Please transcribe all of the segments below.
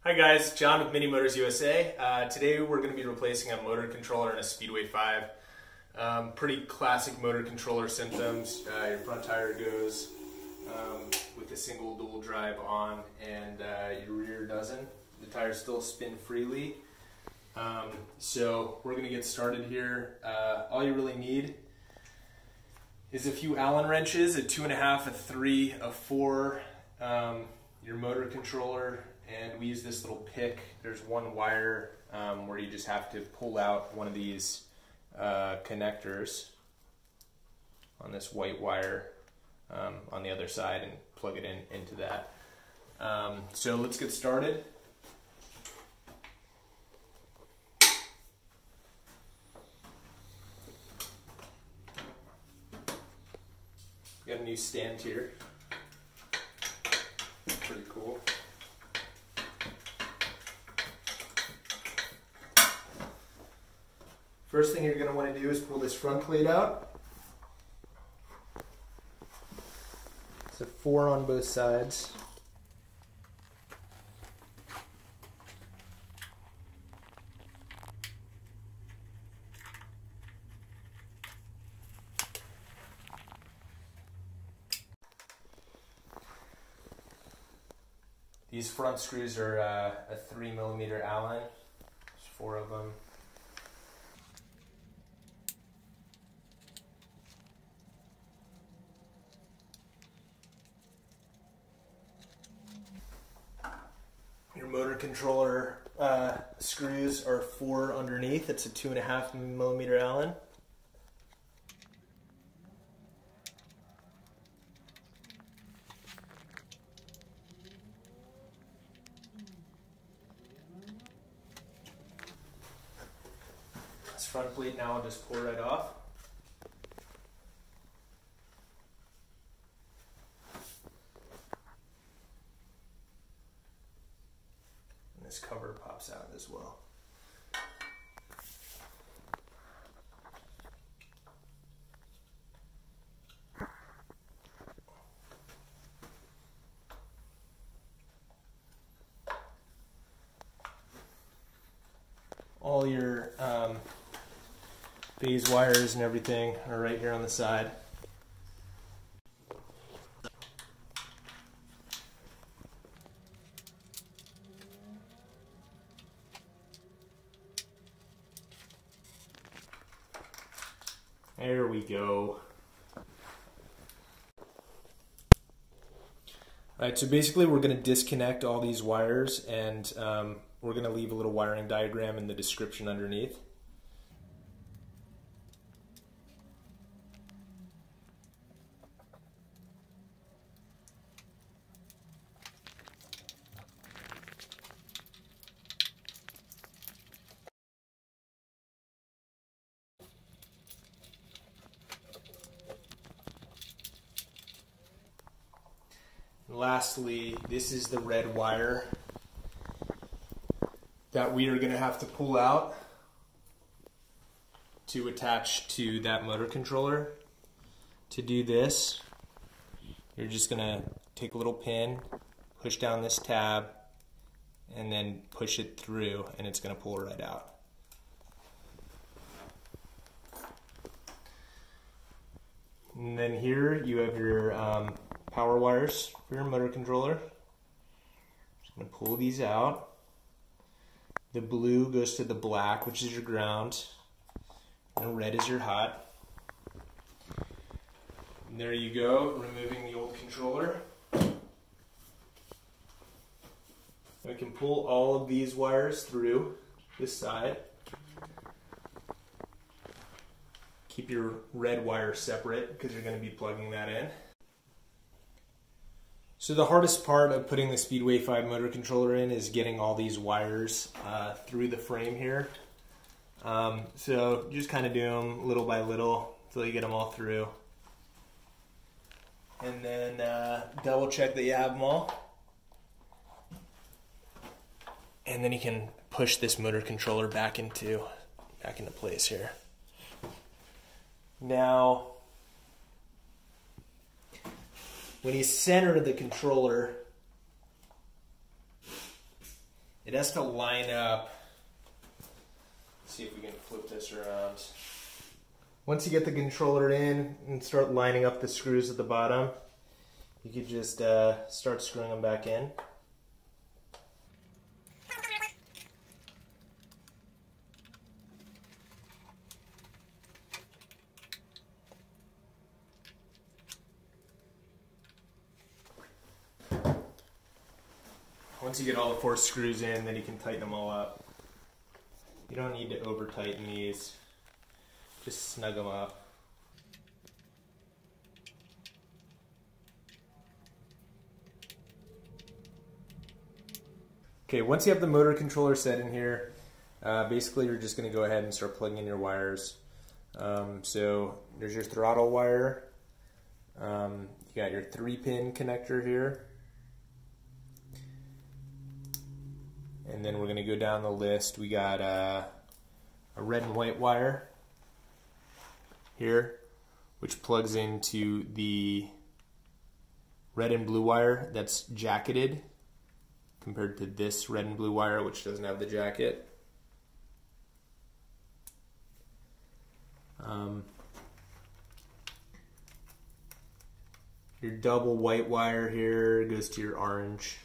Hi guys, John with MiniMotors USA. Today we're going to be replacing a motor controller in a Speedway 5. Pretty classic motor controller symptoms. Your front tire goes with a single dual drive on and your rear doesn't. The tires still spin freely. So we're going to get started here. All you really need is a few Allen wrenches, a 2.5, a 3, a 4, your motor controller, and we use this little pick. There's one wire where you just have to pull out one of these connectors on this white wire on the other side and plug it into that. So let's get started. Got a new stand here. Pretty cool. First thing you're going to want to do is pull this front plate out. It's a 4 on both sides. These front screws are a 3mm Allen. There's 4 of them. Your motor controller screws are 4 underneath. It's a 2.5mm Allen. This front plate now I'll just pull right off. This cover pops out as well. All your phase wires and everything are right here on the side. There we go. Alright, so basically we're going to disconnect all these wires and we're going to leave a little wiring diagram in the description underneath. Lastly, this is the red wire that we are going to have to pull out to attach to that motor controller. To do this, you're just going to take a little pin, push down this tab, and then push it through, and it's going to pull right out. And then here you have your power wires for your motor controller. Just going to pull these out. The blue goes to the black, which is your ground, and red is your hot. And there you go, removing the old controller. We can pull all of these wires through this side. Keep your red wire separate because you're going to be plugging that in. So the hardest part of putting the Speedway 5 motor controller in is getting all these wires through the frame here. So you just kind of do them little by little until you get them all through. And then double check that you have them all. And then you can push this motor controller back into place here. Now, when you center the controller, it has to line up. Let's see if we can flip this around. Once you get the controller in and start lining up the screws at the bottom, you could just start screwing them back in. Once you get all the 4 screws in, then you can tighten them all up. You don't need to over tighten these, just snug them up. Okay, once you have the motor controller set in here, basically you're just going to go ahead and start plugging in your wires. So there's your throttle wire, you got your 3-pin connector here. And then we're going to go down the list. We got a red and white wire here, which plugs into the red and blue wire that's jacketed compared to this red and blue wire, which doesn't have the jacket. Your double white wire here goes to your orange.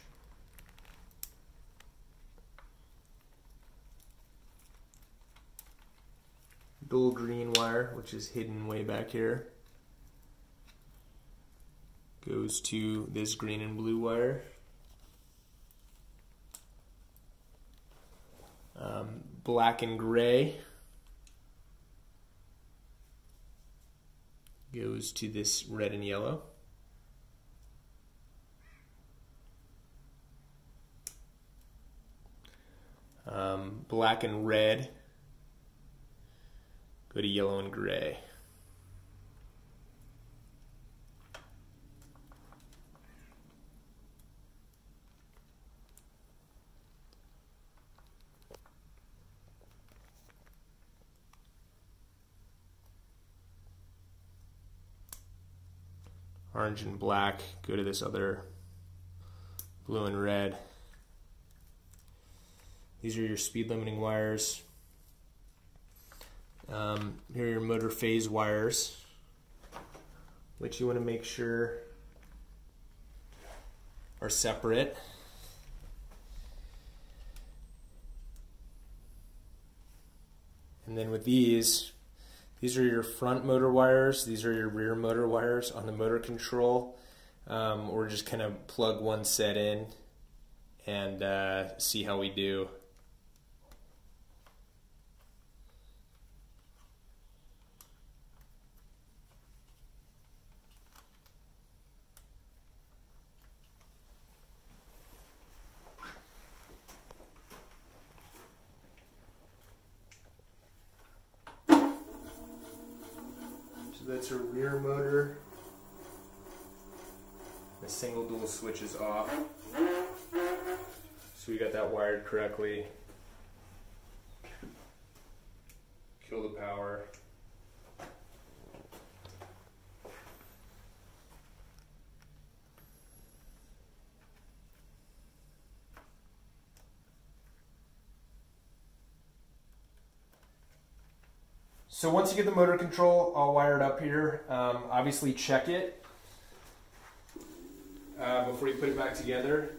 Dual green wire, which is hidden way back here, goes to this green and blue wire. Black and gray goes to this red and yellow. Black and red go to yellow and gray. Orange and black go to this other blue and red. These are your speed limiting wires. Here are your motor phase wires, which you want to make sure are separate. And then with these are your front motor wires, these are your rear motor wires on the motor control. Or just kind of plug one set in and see how we do. So that's a rear motor. The single dual switch is off. So we got that wired correctly. Kill the power. So once you get the motor control all wired up here, obviously check it before you put it back together.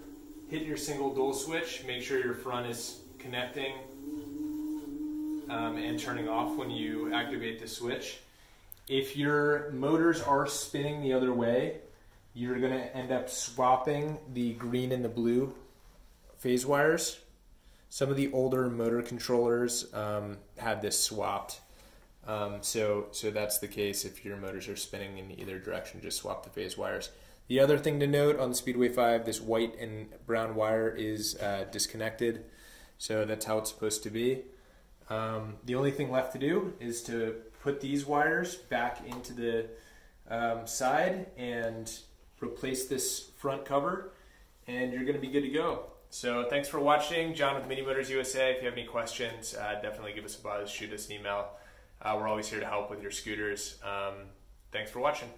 Hit your single dual switch, make sure your front is connecting and turning off when you activate the switch. If your motors are spinning the other way, you're going to end up swapping the green and the blue phase wires. Some of the older motor controllers have this swapped. So that's the case. If your motors are spinning in either direction, just swap the phase wires. The other thing to note on the Speedway 5, this white and brown wire is disconnected, so that's how it's supposed to be. The only thing left to do is to put these wires back into the side and replace this front cover, and you're going to be good to go. So thanks for watching. John with MiniMotors USA. If you have any questions, definitely give us a buzz, shoot us an email. We're always here to help with your scooters. Thanks for watching.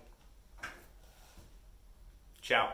Ciao.